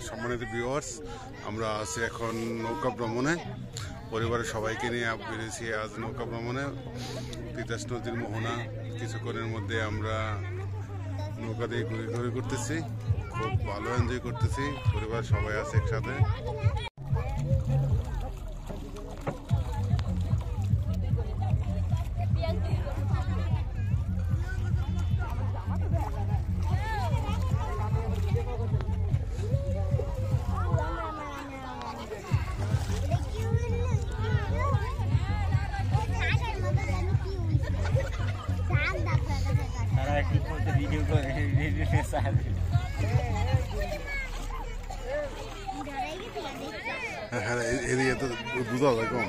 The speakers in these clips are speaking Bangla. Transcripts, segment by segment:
সম্মানিত ভিউয়ার্স, আমরা আছি এখন নৌকা ভ্রমণে। পরিবারের সবাইকে নিয়ে বেরিয়েছি আজ নৌকা ভ্রমণে। তিতাস নদীর মোহনা কিছুক্ষণের মধ্যে আমরা নৌকা দিয়ে ঘুরে করতেছি, খুব ভালো এনজয় করতেছি। পরিবার সবাই আছে একসাথে। হ্যাঁ, এদিকে তো বুঝা যায় কম।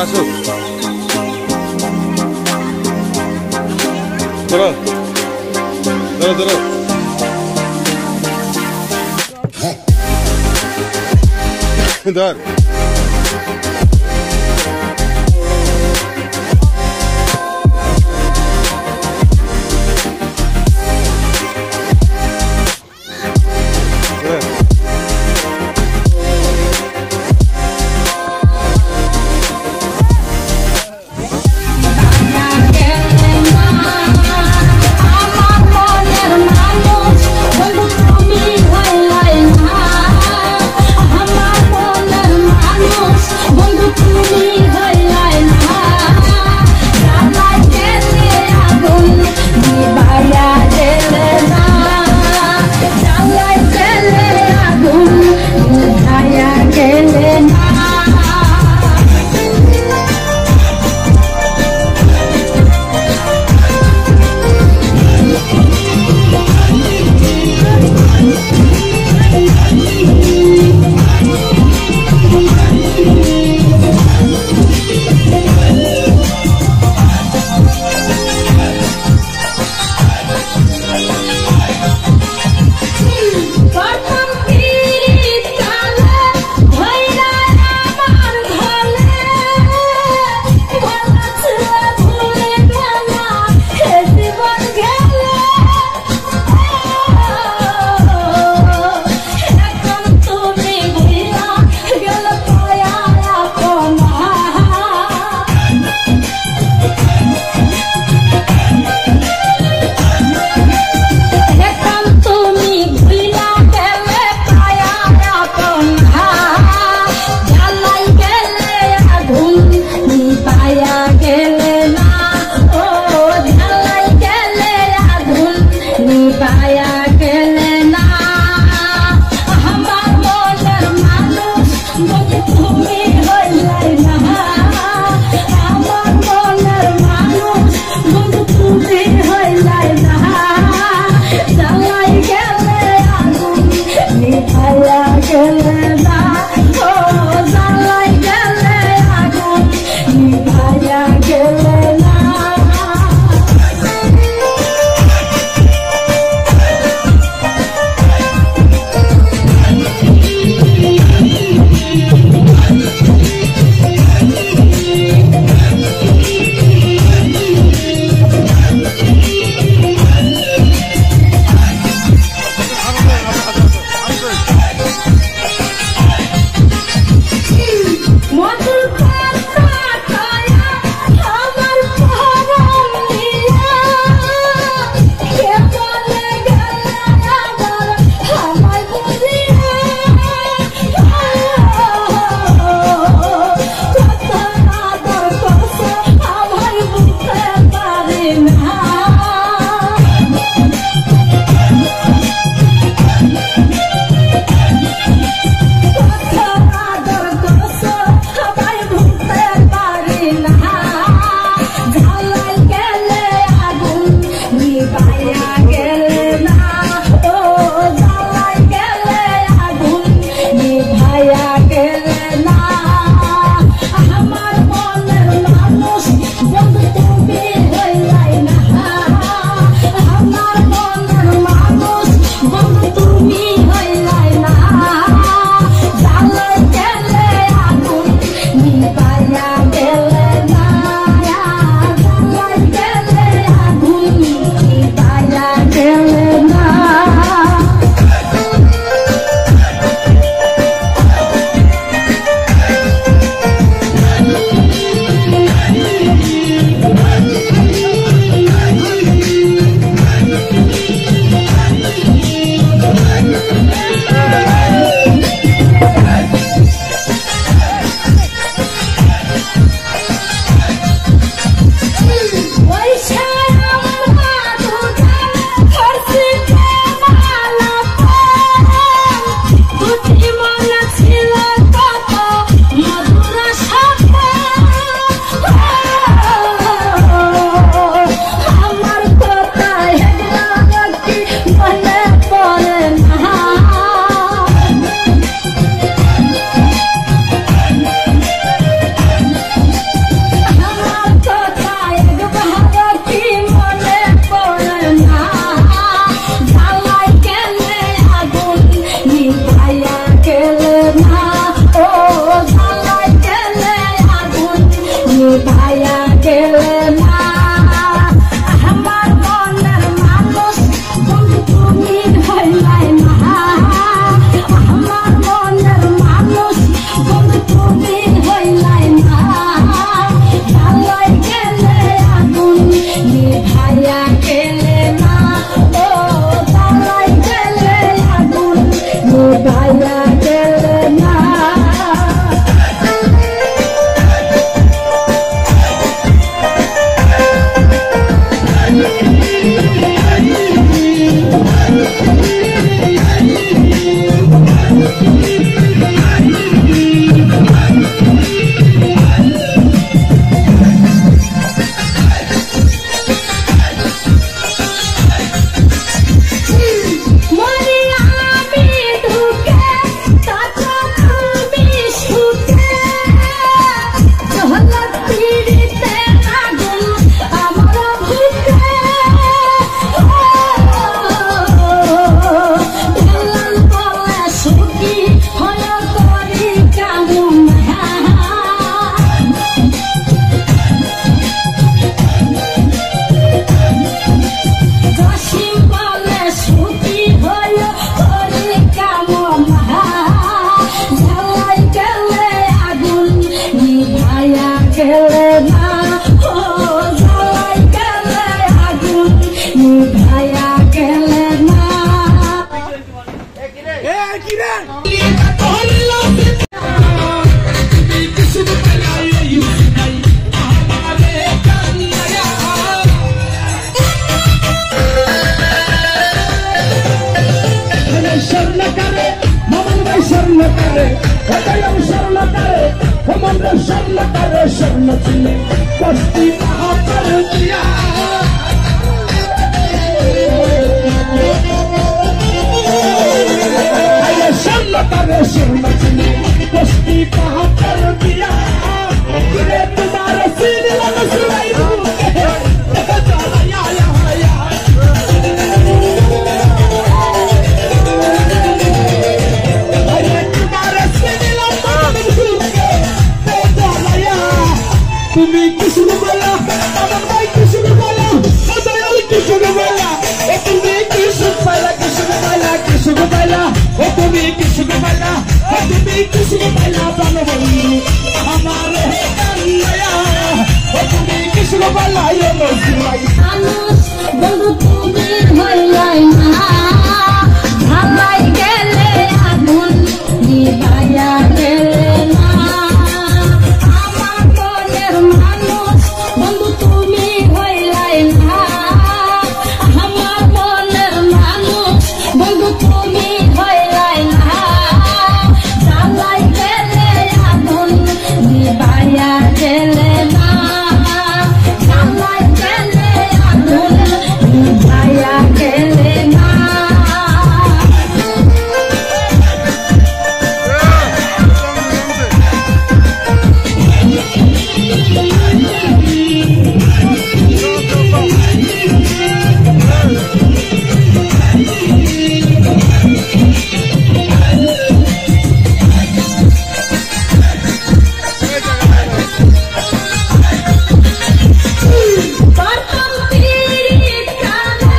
আসো ধরো ধরো ধরো ধর। Hermano, তুমি কৃষ্ণ পাইলা প্রাণ বন্ধু আমার হে কান্নায়া ও তুমি কৃষ্ণ পাইলা রসুলাই মানুষ বন্ধু তুমি হইলাই না ভালাই গেলে আগুন নিভাইয়া গেলে না আমার মনের মানুষ বন্ধু তুমি হইলাই না আমার মনের মানুষ বন্ধু তুমি হইলাই না ভালাই গেলে আগুন নিভাইয়া গেলে না ভালাই গেলে আগুন নিভাইয়া গেলে না Bartam piri kane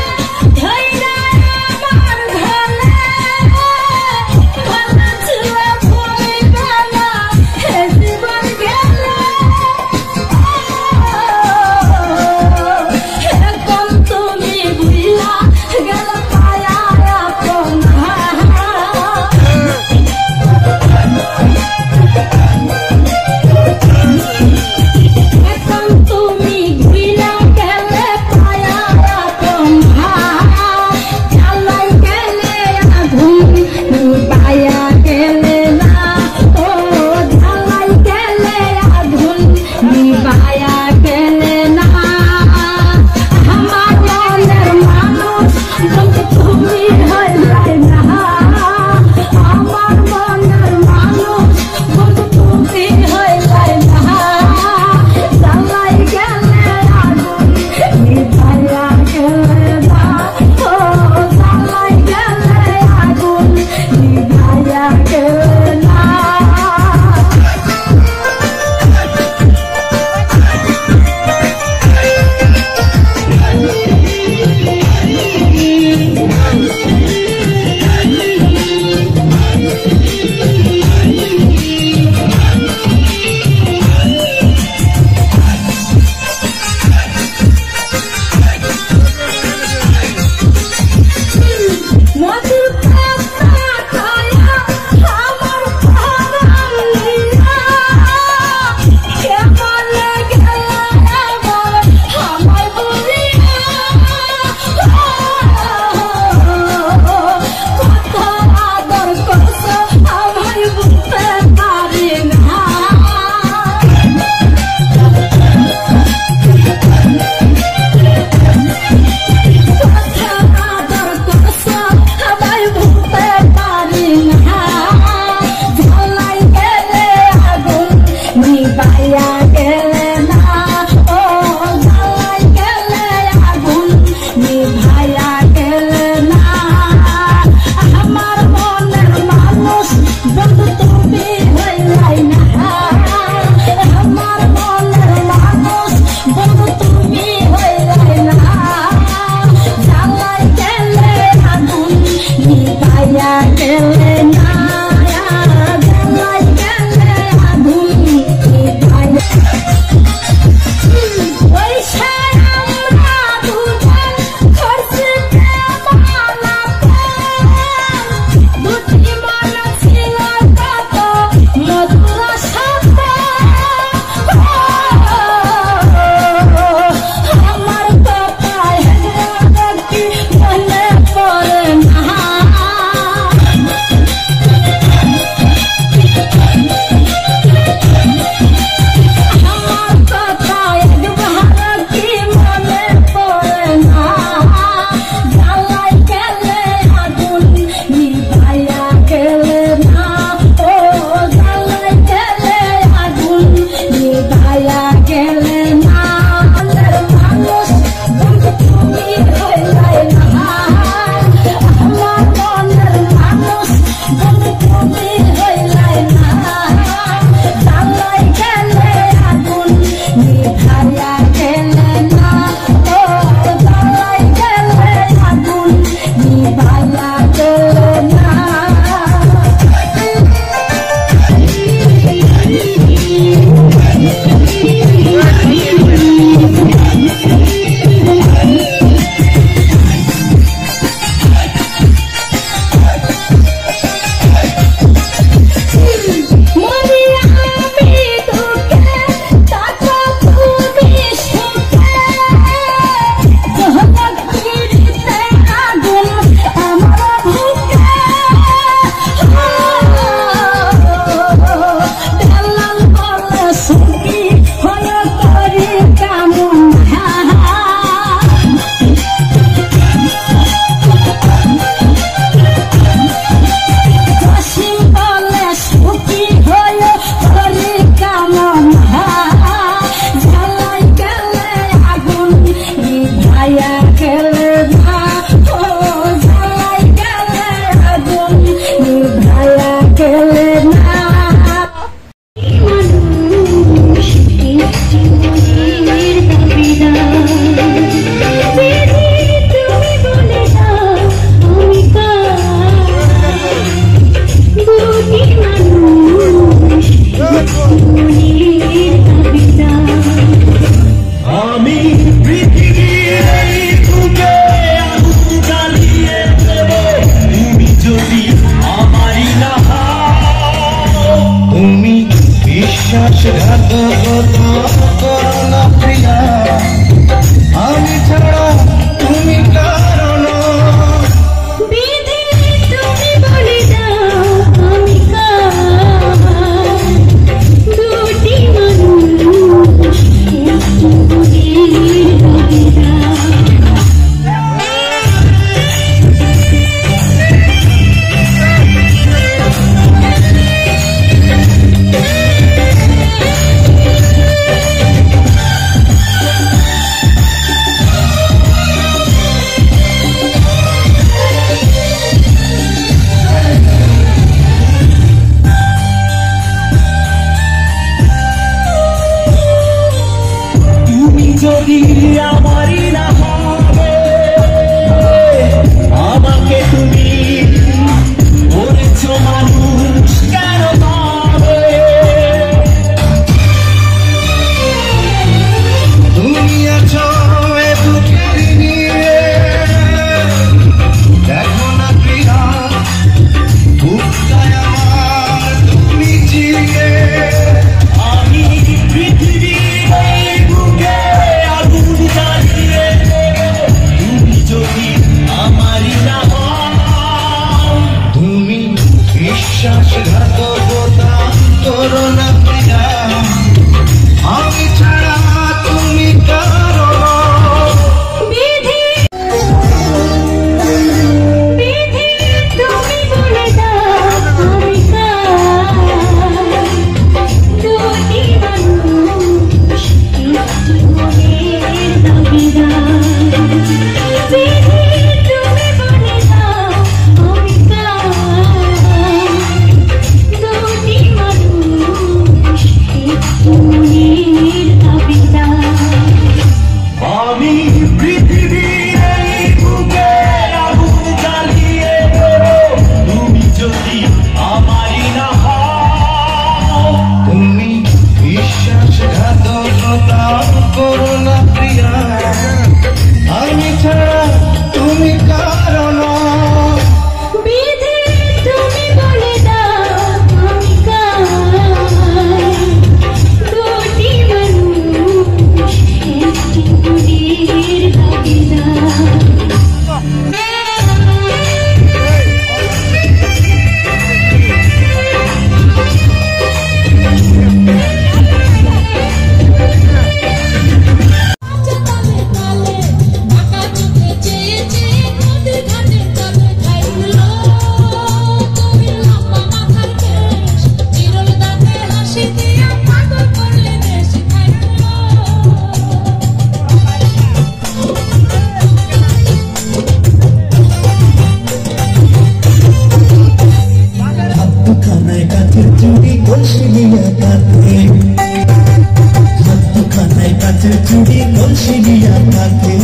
সিরিয়া থাকে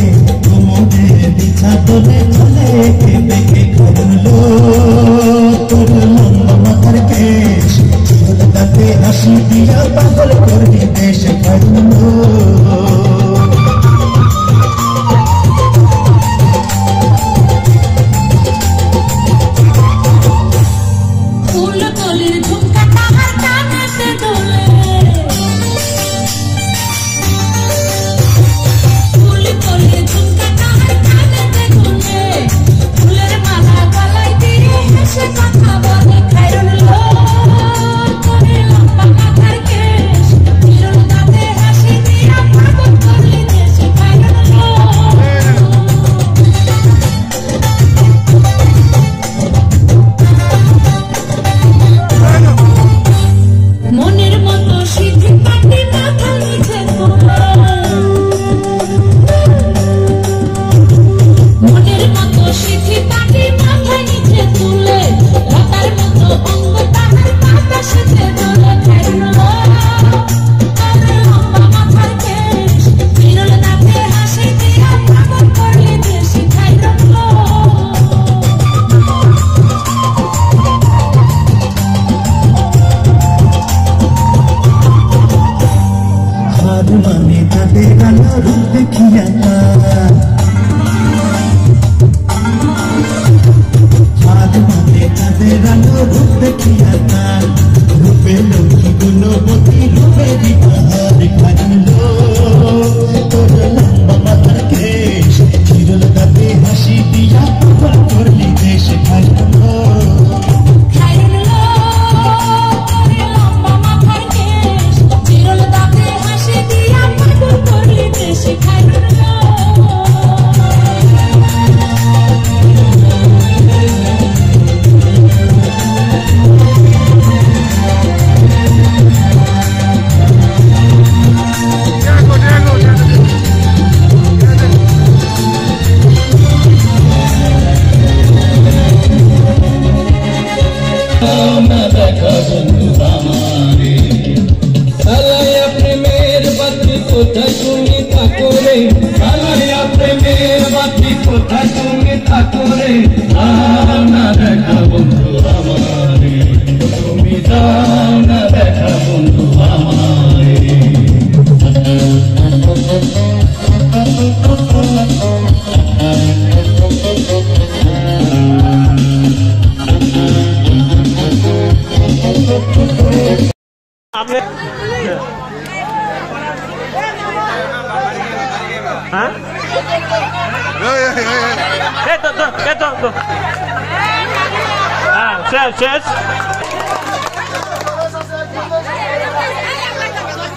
তোমাদের বিছা তোলে চলে কেঁপে কে করলো তোর লম্বা মাথার কেশ তাতে হাসি দিয়া পাগল করবি দেশ করলো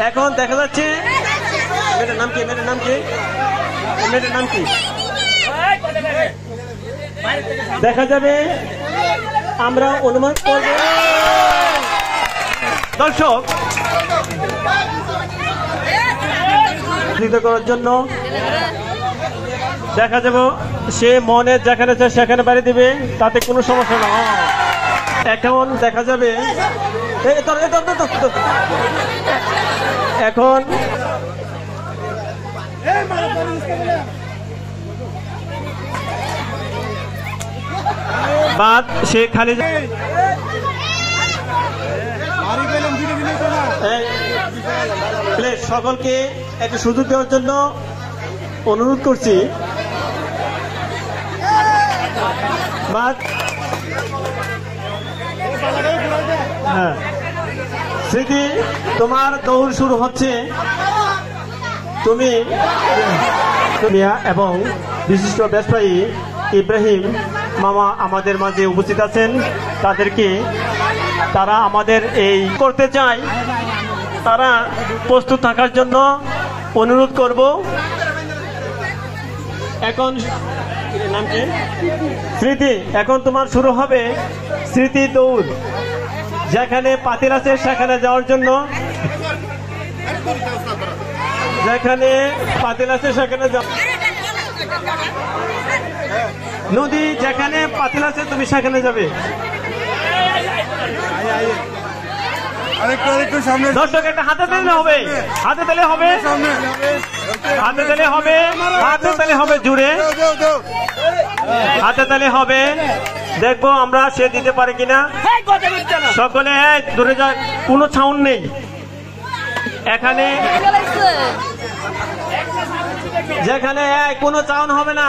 এখন দেখা যাচ্ছে মেয়েটার নাম কি মেয়েটার নাম কি দেখা যাবে আমরা অনুমান করব দর্শক করার জন্য দেখা যাব সে মনে যেখানে চায় সেখানে বাড়ি দিবে তাতে কোনো সমস্যা না এখন দেখা যাবে এখন বাদ সে খালি সকলকে একটা সুযোগ দেওয়ার জন্য অনুরোধ করছি বাদ হ্যাঁ স্মৃতি তোমার দৌড় শুরু হচ্ছে তুমি এবং বিশিষ্ট ব্যবসায়ী ইব্রাহিম মামা আমাদের মাঝে উপস্থিত আছেন তারা আমাদের এই করতে চায় তারা প্রস্তুত থাকার জন্য অনুরোধ করব এখন নাম কি স্মৃতি এখন তোমার শুরু হবে স্মৃতি দৌড় যেখানে পাতিল আছে সেখানে যাওয়ার জন্য যেখানে পাতিল আছে সেখানে যাও নদী যেখানে পাতিল আছে তুমি সেখানে যাবে দর্শক একটা হাতে দিলে হবে হাতে তালে হবে, হাতে তালে হবে জুড়ে, হাতে তালে হবে। দেখবো আমরা সে দিতে পারে কিনা। সকলে দূরে যা, কোনো সাউন্ড নেই এখানে, যেখানে কোনো সাউন্ড হবে না।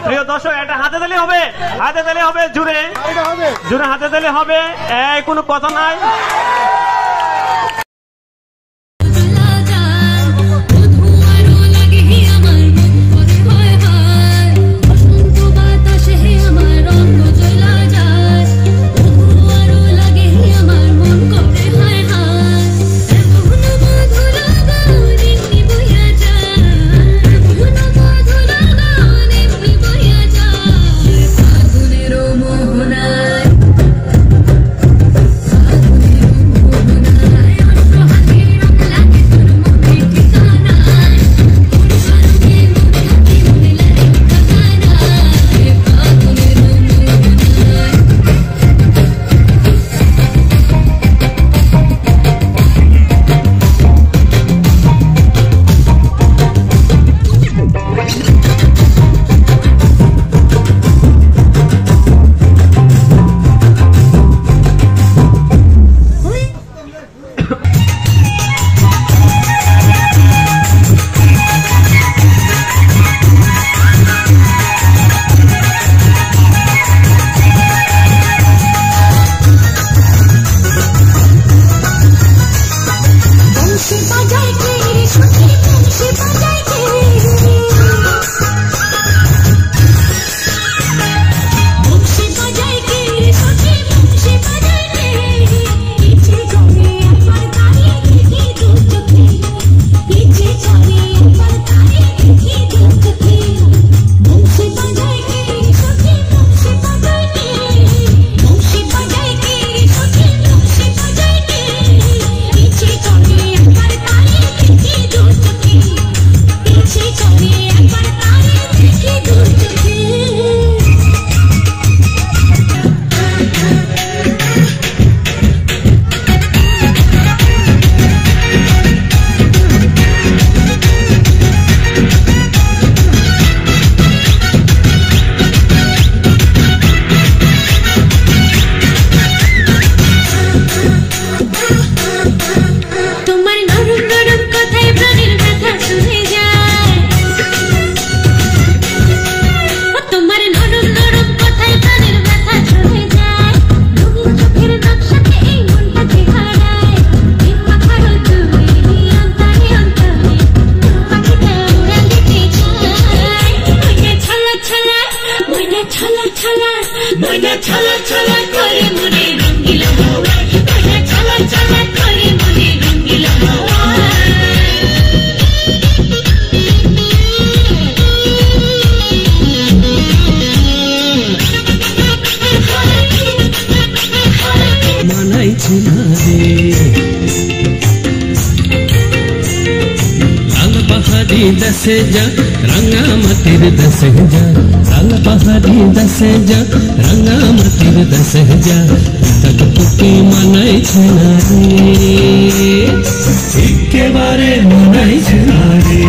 প্রিয় দর্শক, একটা হাতে তালে হবে, হাতে তালে হবে জুড়ে, জুড়ে হাতে তালে হবে। কোনো কথা নাই। दसे जा रंगा मतिर दसे जा लाल पहाड़ी दसे जा रंगा मतिर दसे जा तक तुकी मनाई छना रे इक्के बारे मनाई छना रे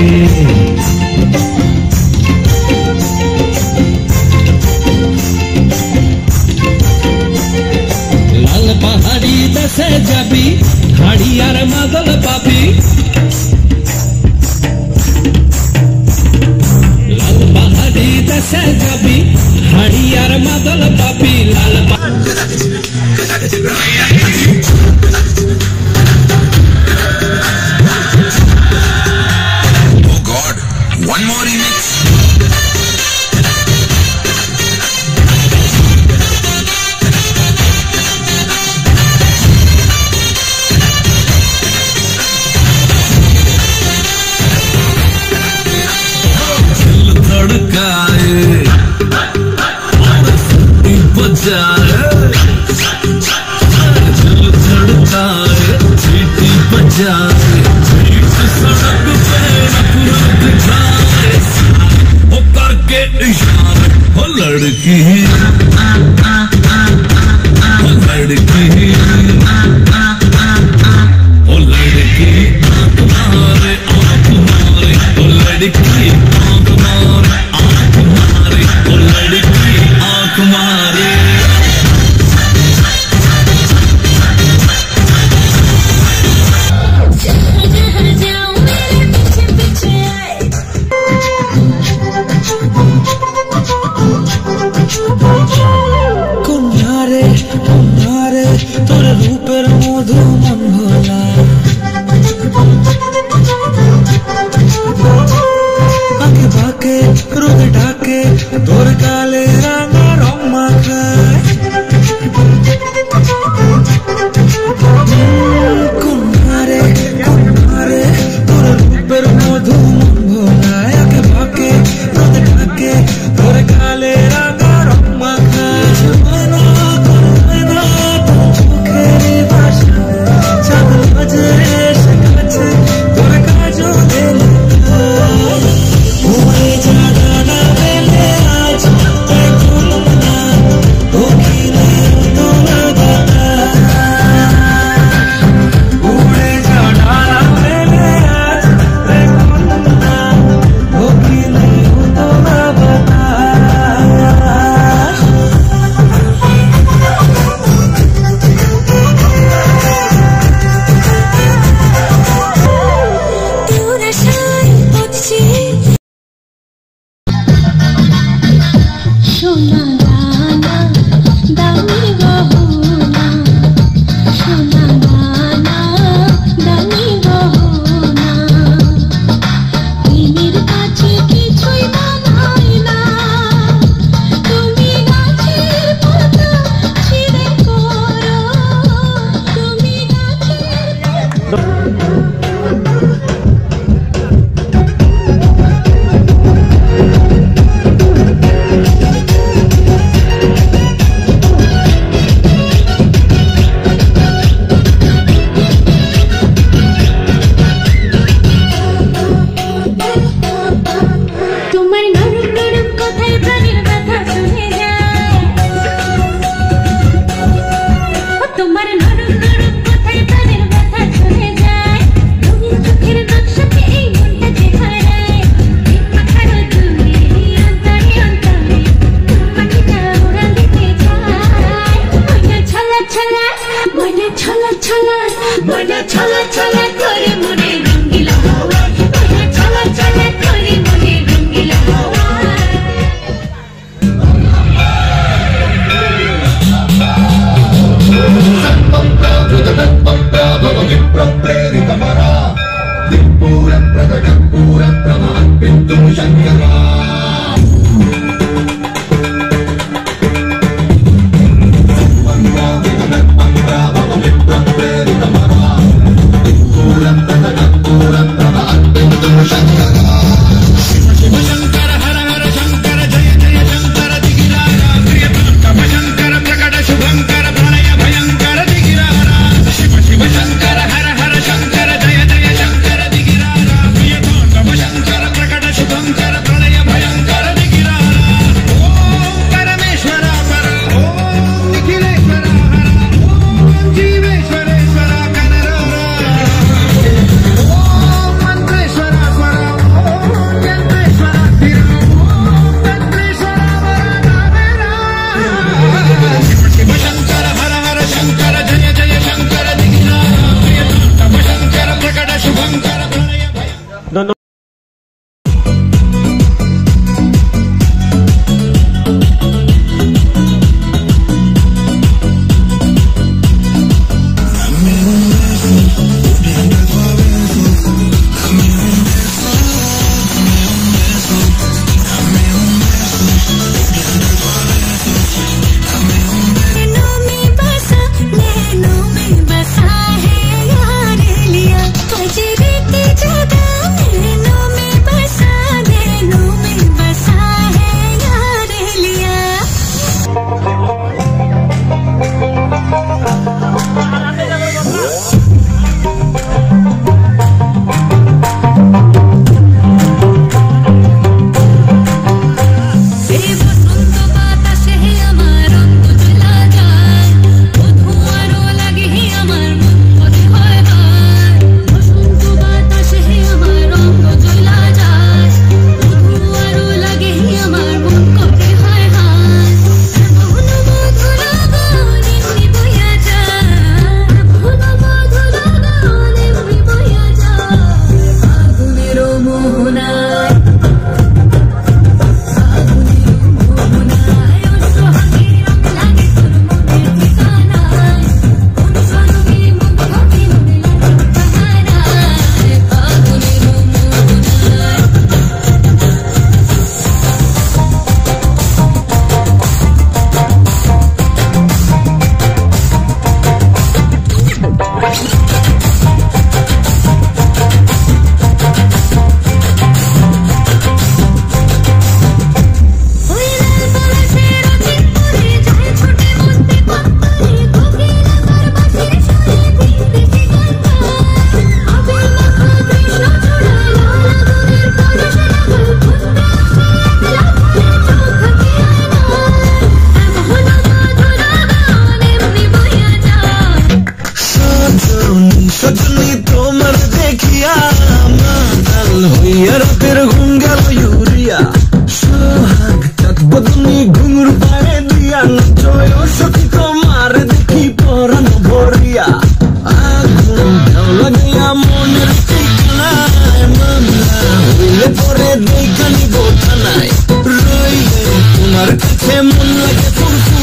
लाल पहाड़ी दसे जाबी हाड़ी यार मगल पापी दसे जाबी हाड़ी यार मदल पापी लाल Oh God, one more remix. लड़की लड़की तुम्हारे কন্যারে কন্যারে তোর রূপের মধু মন ভোলা বাঁকে বাঁকে রোদে ডাকে তোর গালে রাঙা রং মাখায় কন্যারে কন্যারে তোর রূপের মধু মন ভোলা আঁকে বাঁকে রোদে ডাকে তোর গালে রাঙা রং মাখায় চোখের ভাষা চাঁদ বাজে এসে কাছে তোর কাজলে উড়ে যা ডানা মেলে আজ দেখুন না ওখানে তোলা বাতাস উড়ে যা ডানা মেলে আজ দেখুন না ওখানে তোলা বাতাস তোর আশায় পথছি সোনা দানা দামি গহনা সোনা দানা দামি গহনা প্রেমের কাছে কিছুই মানায় না তুমি গাছের পাতা ছিঁড়ে করো তুমি গাছের তোমার নরম নরম কথায় প্রাণের ব্যথা শুনে যায় তোমার নরম নরম কথায় প্রাণের ব্যথা শুনে যায় রঙিন চোখের নকশাতে এই মনটা যে হারায় মাথার দূরে অন্তরে অন্তরে পাখিটা ওরা দিতে চায় মনে ছলা ছলা মনে ছলা ছলা মনে ছলা ছলা করে মনে রঙিলা হাওয়া মনে ছলা ছলা করে মনে রঙিলা হাওয়া శంకర ప్రకట శుభంకర ప్రళయ భయంకర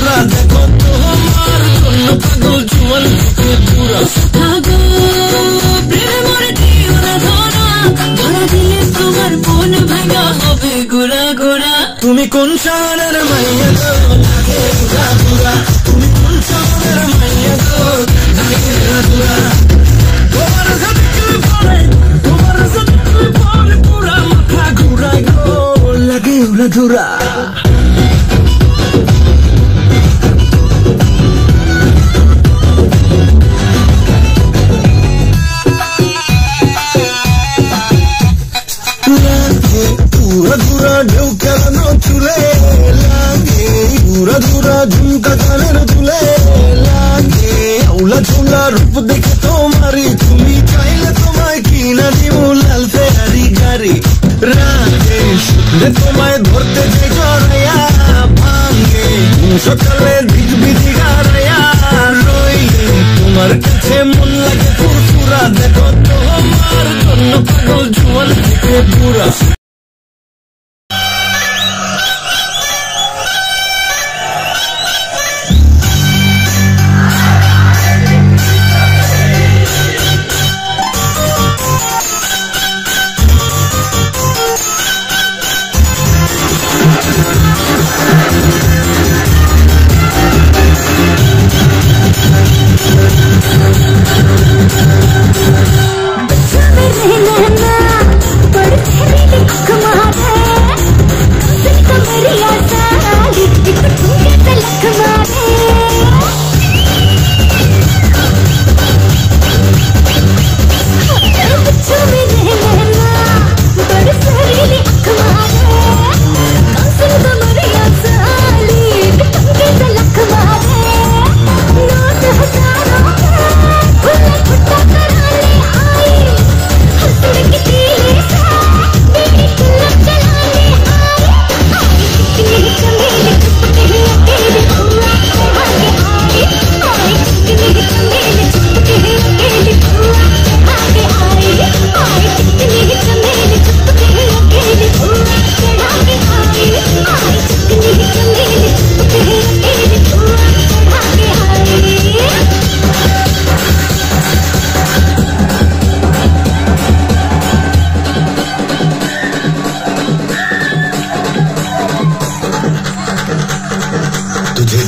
ফুরফুরা দেখো তোমার জন্য পাগল জুয়ান থেকে পুরা থাকো প্রেমের দিও না ধরা ধরা দিলে তোমার মন ভাঙা হবে গোড়া গোড়া তুমি কোন শহরের মাইয়া গো লাগে ঘুরা ঘুরা তুমি কোন শহরের মাইয়া গো লাগে ঘুরা ঘুরা তোমার সাথে পরে পুরা মাথা ঘুরাই গো লাগে উড়া ধুরা ধুরা ঢেউ খেলানো চুলে লাগে ঘুরা ঘুরা ঝুমকা কানের চুলে লাগে আউলা ঝুলা রূপ দেখে তোমারি তুমি চাইলে তোমায় কিনা দিব লাল ফেরারি গাড়ি রাগে শুনলে তোমায় ধরতে চাই জড়াইয়া ভাঙ্গে সকালে দিক বিধি গাড়াইয়া রইলে তোমার কাছে মন লাগে ফুরফুরা দেখো তোমার জন্য পাগল জুয়ান থেকে পুরা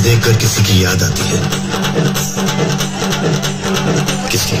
देखकर किसी की याद आती है किसकी